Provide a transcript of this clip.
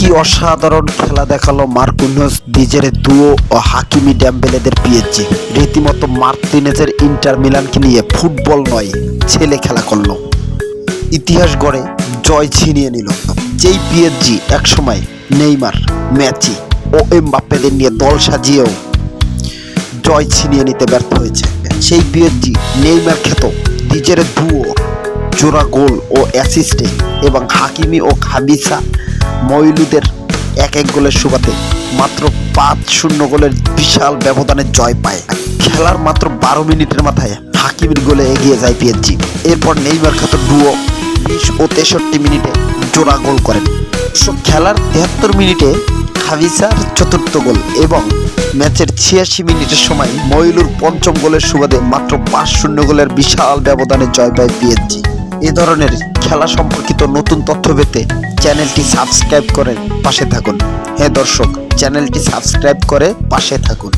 কি অসাধারণ খেলা দেখালো মার্কুইনহোস, ডিজেরে দুও ও হাকিমি ডেম্বেলেদের পিএসজি। রীতিমতো মার্তিনেজের ইন্টার মিলানকে নিয়ে ফুটবল নয় ছেলে খেলা করলো, ইতিহাস গড়ে জয় ছিনিয়ে নিল। যেই পিএসজি একসময় নেইমার, মেসি ও এমবাপ্পেদের নিয়ে দল সাজিয়েও জয় ছিনিয়ে নিতে ব্যর্থ হয়েছে, সেই পিএসজি নেইমার খ্যাত ডিজেরে দুও জোড়া গোল ও অ্যাসিস্টে এবং হাকিমি ও খাবিসা মইলুদের এক গোলের সুবাদে মাত্র 5-0 গোলের বিশাল ব্যবধানে জয় পায়। খেলার মাত্র 12 মিনিটের মাথায় হাকিমির গোলে এগিয়ে যায় পিএসজি। এরপর নেইমার খ্যাত ডুও 20 ও 63 মিনিটে জোড়া গোল করেন। খেলার 73 মিনিটে খাবিসার চতুর্থ গোল এবং ম্যাচের 86 মিনিটের সময় মইলুর পঞ্চম গোলের সুবাদে মাত্র 5-0 গোলের বিশাল ব্যবধানে জয় পায় পিএসজি। এ ধরনের খেলা সম্পর্কিত নতুন তথ্য পেতে চ্যানেলটি সাবস্ক্রাইব করে পাশে থাকুন। হ্যাঁ দর্শক, চ্যানেলটি সাবস্ক্রাইব করে পাশে থাকুন।